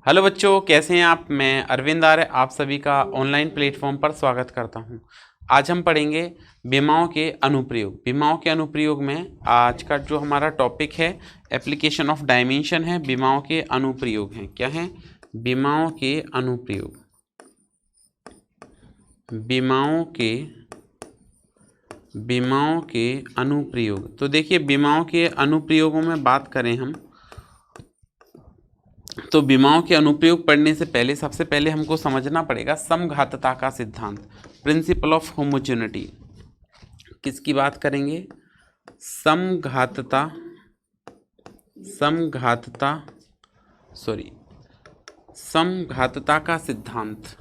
Hello बच्चों, कैसे हैं आप। मैं अरविंद आर्य आप सभी का ऑनलाइन प्लेटफॉर्म पर स्वागत करता हूं। आज हम पढ़ेंगे बीमाओं के अनुप्रयोग। बीमाओं के अनुप्रयोग में आज का जो हमारा टॉपिक है एप्लीकेशन ऑफ डायमेंशन है। बीमाओं के अनुप्रयोग हैं। क्या हैं? बीमाओं के अनुप्रयोग। बीमाओं के अनुप्रयोग। तो देखिए, बीमाओं के अनुप्रयोगों में बात करें हम तो बीमाओं के अनुप्रयोग पढ़ने से पहले सबसे पहले हमको समझना पड़ेगा समघातता का सिद्धांत, प्रिंसिपल ऑफ होमोजेनिटी। किसकी बात करेंगे? समघातता का सिद्धांत।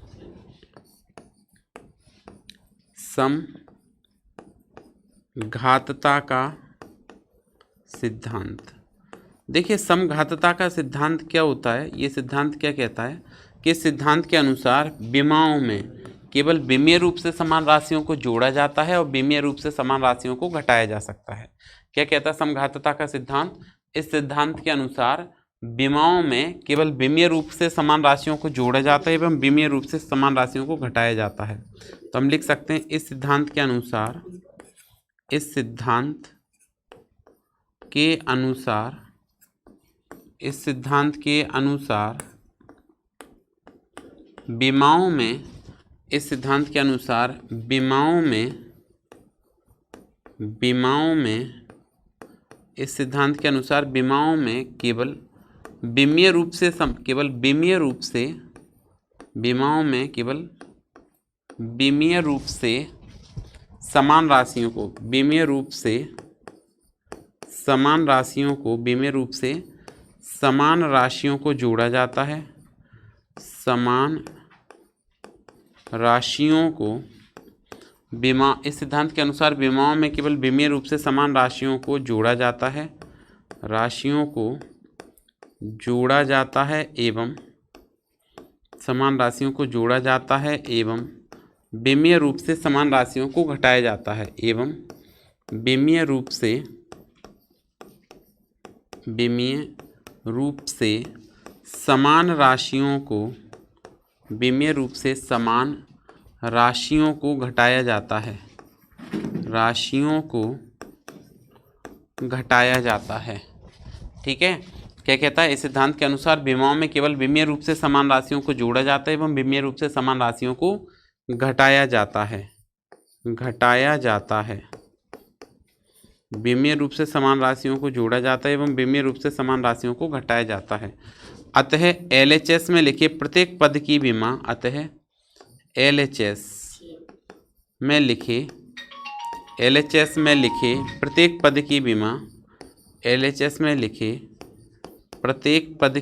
समघातता का सिद्धांत। देखिए, समघातता का सिद्धांत क्या होता है? ये सिद्धांत क्या कहता है कि सिद्धांत के अनुसार विमाओं में केवल विमीय रूप से समान राशियों को जोड़ा जाता है और विमीय रूप से समान राशियों को घटाया जा सकता है। क्या कहता है समघातता का सिद्धांत? इस सिद्धांत के अनुसार विमाओं में केवल विमीय रूप से समान राशियों को जोड़ा जाता है एवं विमीय रूप से समान राशियों को घटाया जाता है। तो हम लिख सकते हैं इस सिद्धांत के अनुसार विमाओं में केवल विमीय रूप से समान राशियों को जोड़ा जाता है। इस सिद्धांत के अनुसार विमाओं में केवल विमीय रूप से समान राशियों को जोड़ा जाता है एवं समान राशियों को जोड़ा जाता है एवं विमीय रूप से समान राशियों को घटाया जाता है एवं विमीय रूप से समान राशियों को घटाया जाता है। ठीक है। क्या कहता है? इस सिद्धांत के अनुसार विमाओं में केवल विमीय रूप से समान राशियों को जोड़ा जाता है एवं विमीय रूप से समान राशियों को घटाया जाता है। विमीय रूप से समान राशियों को जोड़ा जाता है एवं विमीय रूप से समान राशियों को घटाया जाता है। अतः LHS में लिखे प्रत्येक पद की विमा LHS में लिखे प्रत्येक पद की विमा RHS में लिखे प्रत्येक पद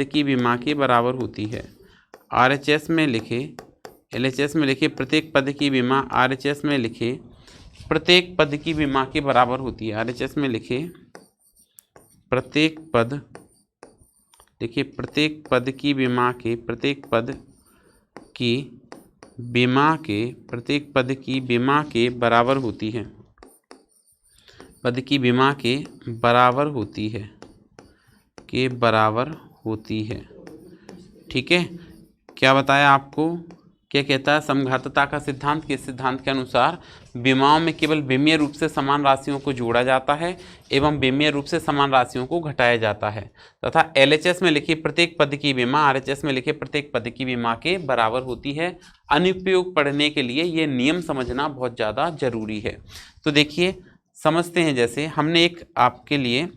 की विमा के बराबर होती है। LHS में लिखे प्रत्येक पद की विमा RHS में लिखे प्रत्येक पद की विमा के बराबर होती है। RHS में लिखे प्रत्येक पद की विमा के प्रत्येक पद की विमा के बराबर होती है। ठीक है। क्या बताया आपको? क्या कहता है समघातता का सिद्धांत? के सिद्धांत के अनुसार विमाओं में केवल विमीय रूप से समान राशियों को जोड़ा जाता है एवं विमीय रूप से समान राशियों को घटाया जाता है तथा LHS में लिखी प्रत्येक पद की विमा RHS में लिखे प्रत्येक पद की विमा के बराबर होती है। अनुप्रयोग पढ़ने के लिए ये नियम समझना बहुत ज़्यादा जरूरी है। तो देखिए, समझते हैं। जैसे हमने एक आपके लिए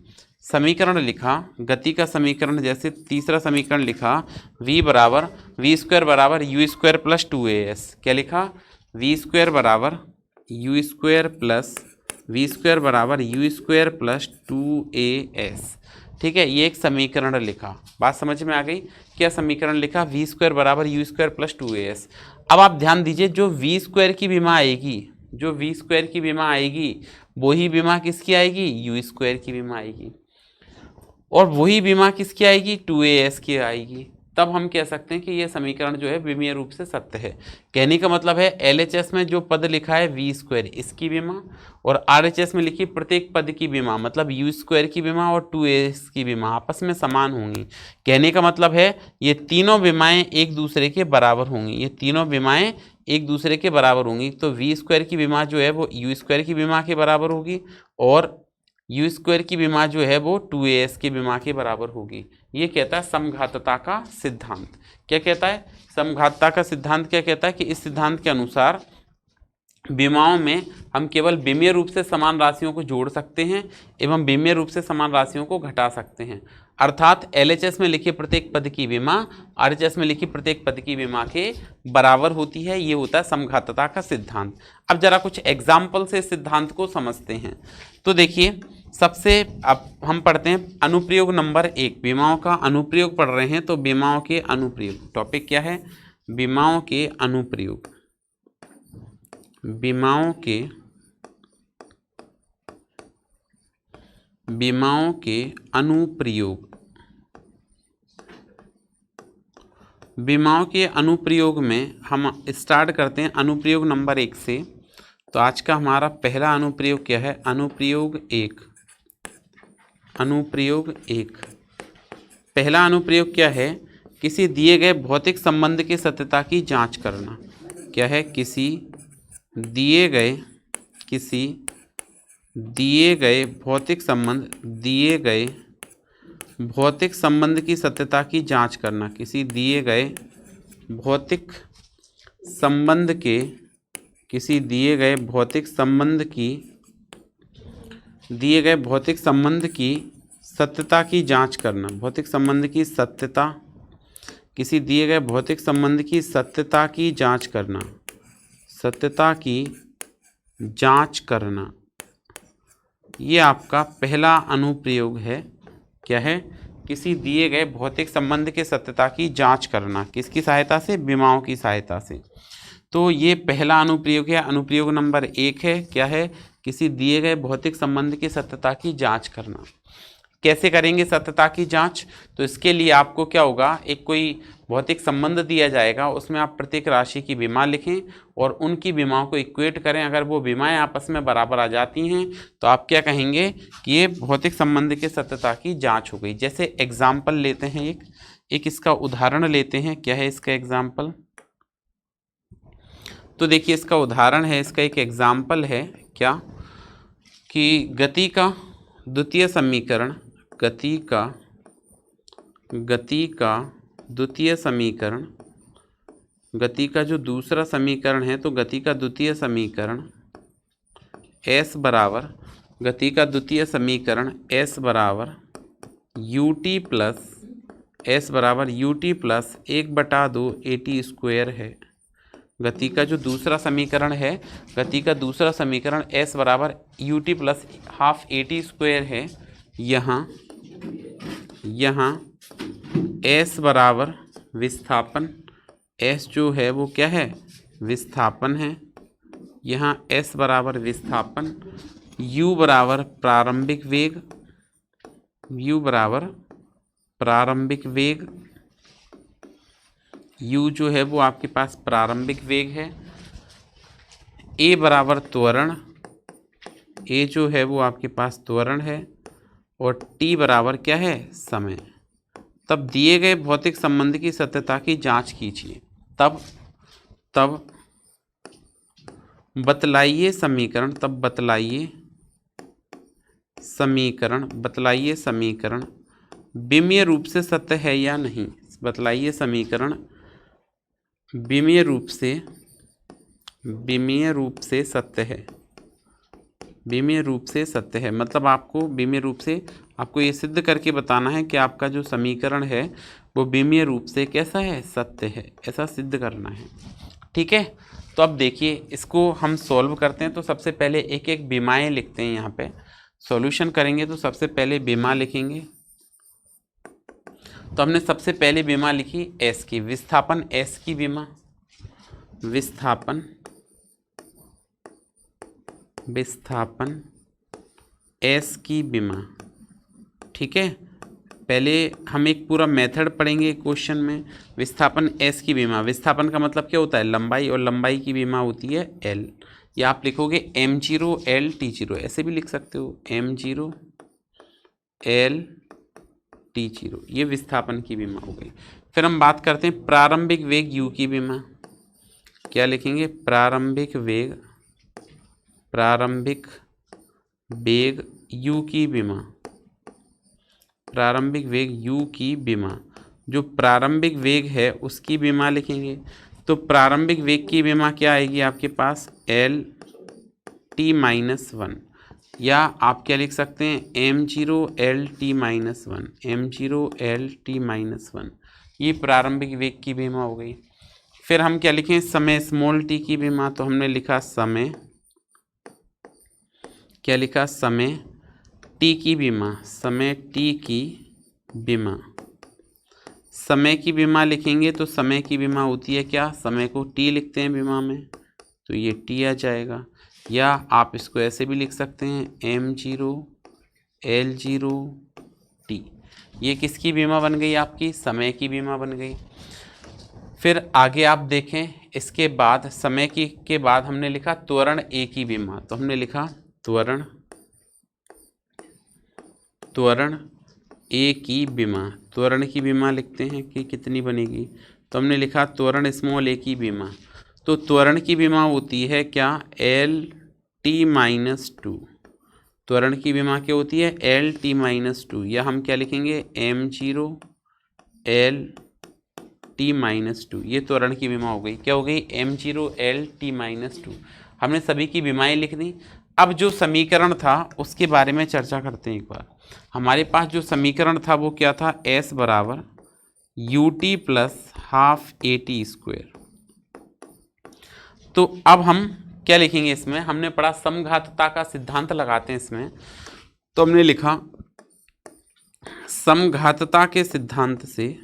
समीकरण लिखा, गति का समीकरण। जैसे तीसरा समीकरण लिखा, v स्क्वायर बराबर u स्क्वायर प्लस 2as। क्या लिखा? v स्क्वायर बराबर u स्क्वायर प्लस 2as। ठीक है। ये एक समीकरण लिखा। बात समझ में आ गई? क्या समीकरण लिखा? v स्क्वायर बराबर u स्क्वायर प्लस 2as। अब आप ध्यान दीजिए, जो v स्क्वायर की विमा आएगी वही विमा किसकी आएगी? u स्क्वायर की विमा आएगी। और वही विमा किसकी आएगी? 2as की आएगी। तब हम कह सकते हैं कि यह समीकरण जो है विमीय रूप से सत्य है। कहने का मतलब है LHS में जो पद लिखा है v² इसकी विमा और RHS में लिखी प्रत्येक पद की विमा मतलब u² की विमा और 2as की विमा आपस में समान होंगी। कहने का मतलब है ये तीनों विमाएं एक दूसरे के बराबर होंगी, ये तीनों विमाएं एक दूसरे के बराबर होंगी। तो v² की विमा जो है वो u² की विमा के बराबर होगी और u² की विमा जो है वो 2as की विमा के बराबर होगी। ये कहता है समघातता का सिद्धांत। क्या कहता है? समघातता का सिद्धांत क्या कहता है कि इस सिद्धांत के अनुसार विमाओं में हम केवल विमीय रूप से समान राशियों को जोड़ सकते हैं एवं विमीय रूप से समान राशियों को घटा सकते हैं। अर्थात LHS में लिखे प्रत्येक पद की विमा RHS में लिखी प्रत्येक पद की विमा के बराबर होती है। ये होता है समघातता का सिद्धांत। अब जरा कुछ एग्जाम्पल से इस सिद्धांत को समझते हैं। तो देखिए सबसे अब हम पढ़ते हैं अनुप्रयोग नंबर 1। विमाओं का अनुप्रयोग पढ़ रहे हैं तो विमाओं के अनुप्रयोग। टॉपिक क्या है? विमाओं के अनुप्रयोग। विमाओं के अनुप्रयोग। विमाओं के अनुप्रयोग में हम स्टार्ट करते हैं अनुप्रयोग नंबर 1 से। तो आज का हमारा पहला अनुप्रयोग क्या है? अनुप्रयोग 1। अनुप्रयोग 1 पहला अनुप्रयोग क्या है? किसी दिए गए भौतिक संबंध की सत्यता की जांच करना। क्या है? किसी दिए गए भौतिक संबंध की सत्यता की जांच करना। किसी दिए गए भौतिक संबंध की सत्यता की जांच करना। भौतिक संबंध की सत्यता, किसी दिए गए भौतिक संबंध की सत्यता की जांच करना। सत्यता की जांच करना, ये आपका पहला अनुप्रयोग है। क्या है? किसी दिए गए भौतिक संबंध के सत्यता की जांच करना। किसकी सहायता से? विमाओं की सहायता से। तो ये पहला अनुप्रयोग है, अनुप्रयोग नंबर 1 है। क्या है? किसी दिए गए भौतिक संबंध की सत्यता की जांच करना। कैसे करेंगे सत्यता की जांच? तो इसके लिए आपको क्या होगा, एक कोई भौतिक संबंध दिया जाएगा, उसमें आप प्रत्येक राशि की विमा लिखें और उनकी विमाओं को इक्वेट करें। अगर वो विमाएं आपस में बराबर आ जाती हैं तो आप क्या कहेंगे कि ये भौतिक संबंध के सत्यता की जांच हो गई। जैसे एग्जाम्पल लेते हैं, एक इसका उदाहरण लेते हैं। क्या है इसका एग्जाम्पल? तो देखिए इसका उदाहरण है, इसका एक एग्जाम्पल है क्या कि गति का द्वितीय समीकरण, गति का जो दूसरा समीकरण है, तो गति का द्वितीय समीकरण S बराबर ut प्लस 1/2 AT² है। गति का जो दूसरा समीकरण है, गति का दूसरा समीकरण S बराबर ut प्लस हाफ AT² है। यहाँ S बराबर विस्थापन, S जो है वो क्या है? विस्थापन है। यहाँ S बराबर विस्थापन, U बराबर प्रारंभिक वेग, U जो है वो आपके पास प्रारंभिक वेग है। A बराबर त्वरण, A जो है वो आपके पास त्वरण है और T बराबर क्या है? समय। तब दिए गए भौतिक संबंध की सत्यता की जांच कीजिए। तब बतलाइए समीकरण विमीय रूप से सत्य है या नहीं। बतलाइए समीकरण विमीय रूप से सत्य है। मतलब आपको विमीय रूप से आपको ये सिद्ध करके बताना है कि आपका जो समीकरण है वो विमीय रूप से कैसा है? सत्य है। ऐसा सिद्ध करना है। ठीक है। तो अब देखिए इसको हम सॉल्व करते हैं। तो सबसे पहले एक एक विमाएं लिखते हैं। यहाँ पे सॉल्यूशन करेंगे तो सबसे पहले विमा लिखेंगे। तो हमने सबसे पहले विमा लिखी S की, विस्थापन S की विमा, विस्थापन S की विमा। ठीक है। पहले हम एक पूरा मेथड पढ़ेंगे क्वेश्चन में। विस्थापन s की विमा, विस्थापन का मतलब क्या होता है? लंबाई, और लंबाई की विमा होती है l। या आप लिखोगे m0 l t0, ऐसे भी लिख सकते हो, m0 l t0, ये विस्थापन की विमा हो गई। फिर हम बात करते हैं प्रारंभिक वेग u की विमा। क्या लिखेंगे? प्रारंभिक वेग u की विमा, प्रारंभिक वेग u की विमा, जो प्रारंभिक वेग है उसकी विमा लिखेंगे। तो प्रारंभिक वेग की विमा क्या आएगी आपके पास? एल टी माइनस वन, या आप क्या लिख सकते हैं? m0 L T minus one, m0 L T minus one, ये प्रारंभिक वेग की विमा हो गई। फिर हम क्या लिखें? समय स्मॉल टी की विमा। तो हमने लिखा समय, क्या लिखा? समय टी की विमा, समय टी की विमा, समय की विमा लिखेंगे तो समय की विमा होती है क्या? समय को टी लिखते हैं विमा में, तो ये टी आ जाएगा। या आप इसको ऐसे भी लिख सकते हैं m0 l0 t, ये किसकी विमा बन गई? आपकी समय की विमा बन गई। फिर आगे आप देखें, इसके बाद समय की के बाद हमने लिखा त्वरण ए की विमा। तो हमने लिखा त्वरण ए की विमा, त्वरण की विमा लिखते हैं कि कितनी बनेगी। तो हमने लिखा त्वरण स्मॉल ए की विमा। तो त्वरण की विमा होती है क्या? एल टी माइनस टू, त्वरण की विमा क्या होती है? एल टी माइनस टू, या हम क्या लिखेंगे? m0 L T minus two, ये त्वरण की विमा हो गई। क्या हो गई? m0 L T minus two. हमने सभी की विमाएं लिख दी। अब जो समीकरण था उसके बारे में चर्चा करते हैं एक बार। हमारे पास जो समीकरण था वो क्या था? s बराबर U T plus half A T square. तो अब हम क्या लिखेंगे इसमें? हमने पढ़ा समघातता का सिद्धांत लगाते हैं इसमें। तो हमने लिखा समघातता के सिद्धांत से,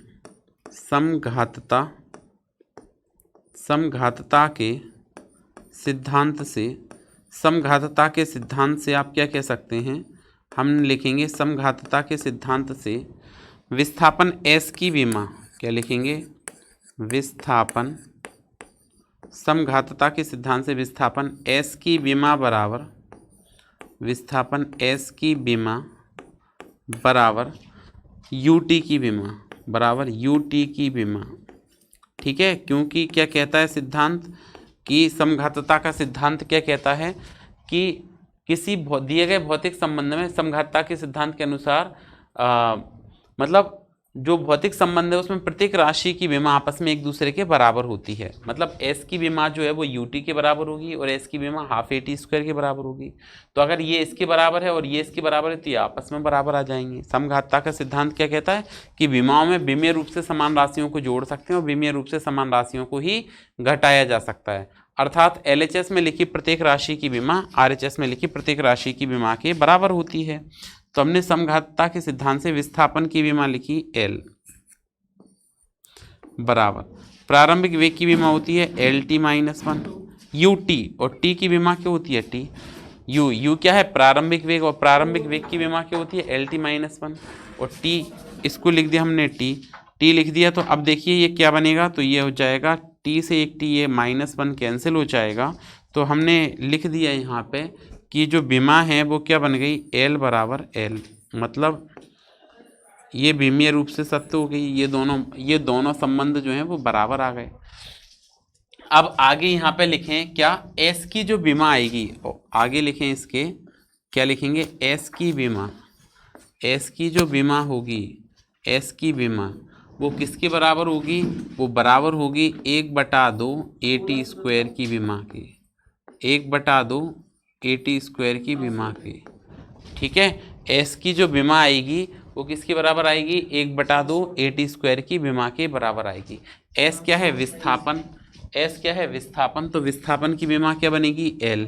समघातता के सिद्धांत से, समघातता के सिद्धांत से आप क्या कह सकते हैं? हम लिखेंगे समघातता के सिद्धांत से विस्थापन s की विमा। क्या लिखेंगे? विस्थापन, समघातता के सिद्धांत से विस्थापन s की विमा बराबर, विस्थापन s की विमा बराबर ut की विमा, बराबर ut की विमा। ठीक है, क्योंकि क्या कहता है सिद्धांत कि समघातता का सिद्धांत क्या कहता है कि किसी दिए गए भौतिक संबंध में समघातता के सिद्धांत के अनुसार मतलब जो भौतिक संबंध है उसमें प्रत्येक राशि की विमा आपस में एक दूसरे के बराबर होती है। मतलब s की विमा जो है वो ut के बराबर होगी और s की विमा हाफ ए टी स्क्वायर के बराबर होगी। तो अगर ये इसके बराबर है और ये इसके बराबर है तो ये आपस में बराबर आ जाएंगे। समघातता का सिद्धांत क्या कहता है कि विमाओं में विमीय रूप से समान राशियों को जोड़ सकते हैं और विमीय रूप से समान राशियों को ही घटाया जा सकता है। अर्थात LHS में लिखी प्रत्येक राशि की विमा RHS में लिखी प्रत्येक राशि की विमा के बराबर होती है। तो हमने समघातता के सिद्धांत से विस्थापन की विमा लिखी L बराबर प्रारंभिक वेग की विमा होती है LT माइनस वन UT, और T की विमा क्या होती है? T U क्या है? प्रारंभिक वेग, और प्रारंभिक वेग की विमा क्या होती है? LT माइनस वन, और T इसको लिख दिया हमने T लिख दिया। तो अब देखिए ये क्या बनेगा? तो ये हो जाएगा T से एक T, ये माइनस वन कैंसिल हो जाएगा। तो हमने लिख दिया यहाँ पे कि जो विमा है वो क्या बन गई? L बराबर L, मतलब ये विमीय रूप से सत्य हो गई। ये दोनों संबंध जो हैं वो बराबर आ गए। अब आगे यहाँ पे लिखें क्या? S की जो विमा आएगी, आगे लिखें इसके, क्या लिखेंगे? S की विमा, S की जो विमा होगी, S की विमा वो किसके बराबर होगी? वो बराबर होगी 1/2 AT स्क्वायर की विमा के, 1/2 AT स्क्वायर की विमा के। ठीक है, S की जो विमा आएगी वो किसके बराबर आएगी? 1/2 AT स्क्वायर की विमा के बराबर आएगी। S क्या है? विस्थापन, S क्या है? विस्थापन। तो विस्थापन की विमा क्या बनेगी? L,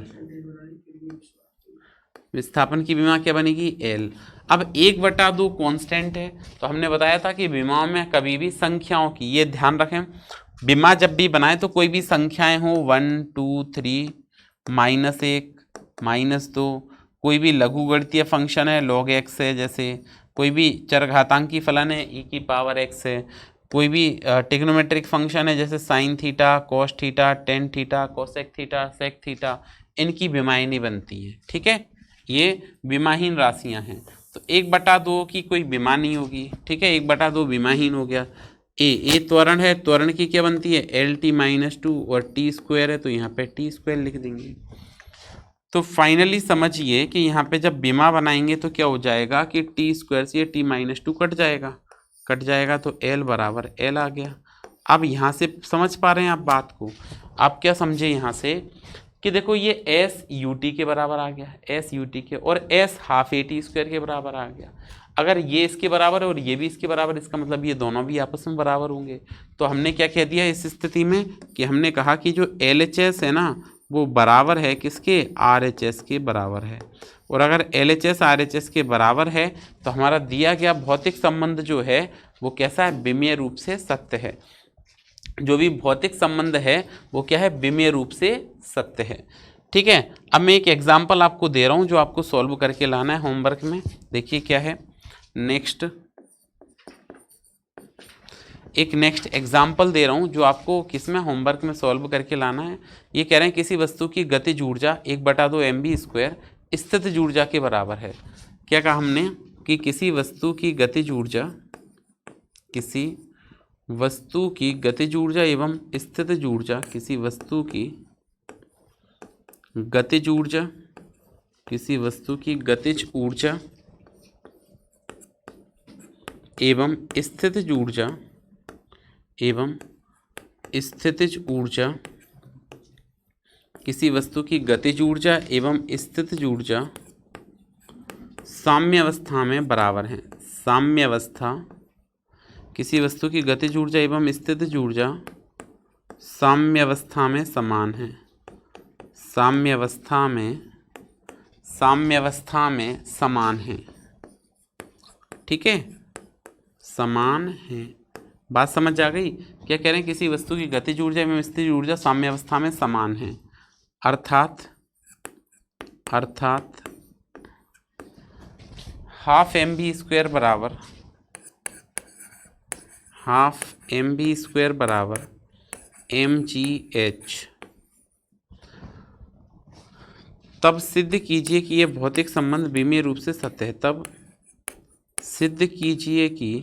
विस्थापन की विमा क्या बनेगी? L। अब 1/2 कांस्टेंट है, तो हमने बताया था कि विमाओं में कभी भी संख्याओं की, ये ध्यान रखें, विमा जब भी बनाए तो कोई भी संख्याएं हो 1 2 3 -1 -2, कोई भी लघुगणितीय फंक्शन है log x है जैसे, कोई भी चरघातांकी फलन है e की पावर x है, कोई भी ट्रिग्नोमेट्रिक फंक्शन है जैसे sine theta, cos theta, tan theta, cosec theta, sec theta, इनकी विमाएं नहीं बनती हैं। ठीक है, ये विमाहीन राशियां हैं। तो 1/2 की कोई विमा नहीं होगी। ठीक है, 1/2 विमाहीन हो गया। ए त्वरण है, त्वरण की क्या बनती है LT-2 और t स्क्वायर है तो यहाँ पे t स्क्वायर लिख देंगे। तो फाइनली समझिए कि यहाँ पे जब विमा बनाएंगे तो क्या हो जाएगा कि t स्क्वायर से ये t-2 कट जाएगा तो L बराबर L आ गया। अब यहाँ से समझ पा रहे हैं आप बात को? आप क्या समझे यहाँ से कि देखो ये S UT के बराबर आ गया, S UT के, और S हाफ AT स्क्वायर के बराबर आ गया। अगर ये इसके बराबर है और ये भी इसके बराबर, इसका मतलब ये दोनों भी आपस में बराबर होंगे। तो हमने क्या कह दिया इस स्थिति में कि हमने कहा कि जो LHS है ना वो बराबर है किसके, RHS के बराबर है। और अगर LHS RHS के बराबर है तो हमारा दिया गया भौतिक संबंध जो है वो कैसा है, विमीय रूप से सत्य है। जो भी भौतिक संबंध है वो क्या है, विमीय रूप से सत्य है। ठीक है, अब मैं एक एग्जाम्पल आपको दे रहा हूँ जो आपको सॉल्व करके लाना है होमवर्क में। देखिए क्या है नेक्स्ट, एक नेक्स्ट एग्जाम्पल दे रहा हूँ जो आपको किसमें, होमवर्क में सॉल्व करके लाना है। ये कह रहे हैं किसी वस्तु की गतिज ऊर्जा 1/2 mv² स्थितिज ऊर्जा के बराबर है। क्या कहा हमने कि किसी वस्तु की गतिज ऊर्जा, किसी वस्तु की गतिज ऊर्जा एवं स्थितिज ऊर्जा, किसी वस्तु की गतिज ऊर्जा, किसी वस्तु की गतिज ऊर्जा एवं स्थितिज ऊर्जा, एवं स्थितिज ऊर्जा, किसी वस्तु की गतिज ऊर्जा एवं स्थितिज ऊर्जा साम्यावस्था में बराबर हैं। साम्यावस्था, किसी वस्तु की गतिज ऊर्जा एवं स्थितिज ऊर्जा साम्यावस्था में समान है। साम्यावस्था में समान है। ठीक है, समान है। बात समझ आ गई? क्या कह रहे हैं, किसी वस्तु की गतिज ऊर्जा एवं स्थितिज ऊर्जा साम्यावस्था में समान है। अर्थात हाफ mv² बराबर, हाफ mv² बराबर mgh। तब सिद्ध कीजिए कि यह भौतिक संबंध विमीय रूप से सत्य है। तब सिद्ध कीजिए कि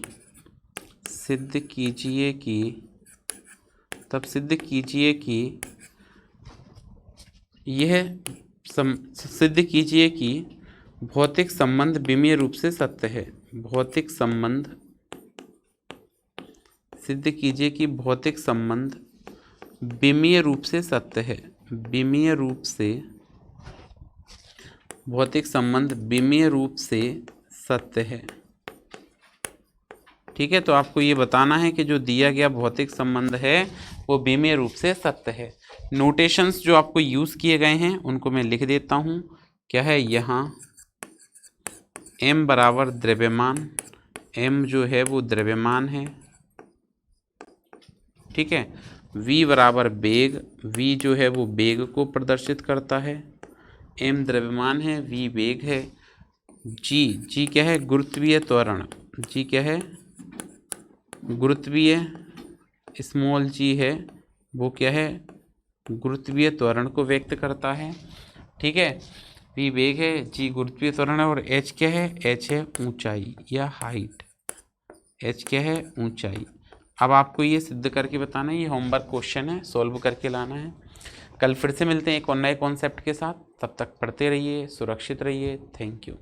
भौतिक संबंध विमीय रूप से सत्य है। भौतिक संबंध, सिद्ध कीजिए कि भौतिक संबंध विमीय रूप से सत्य है। विमीय रूप से, भौतिक संबंध विमीय रूप से सत्य है। ठीक है, तो आपको ये बताना है कि जो दिया गया भौतिक संबंध है वो विमीय रूप से सत्य है। नोटेशंस जो आपको यूज़ किए गए हैं उनको मैं लिख देता हूँ। क्या है, यहाँ m बराबर द्रव्यमान, m जो है वो द्रव्यमान है। ठीक है, v बराबर वेग, v जो है वो वेग को प्रदर्शित करता है। m द्रव्यमान है, v वेग है। g क्या है, गुरुत्वीय त्वरण। g क्या है, गुरुत्वीय, स्मॉल g है वो क्या है, गुरुत्वीय त्वरण को व्यक्त करता है। ठीक है, v वेग है, g गुरुत्वीय त्वरण है, और h क्या है, h है ऊंचाई या हाइट। h क्या है, ऊंचाई। अब आपको ये सिद्ध करके बताना है, ये होमवर्क क्वेश्चन है, सॉल्व करके लाना है। कल फिर से मिलते हैं एक और नए कॉन्सेप्ट के साथ। तब तक पढ़ते रहिए, सुरक्षित रहिए। Thank you.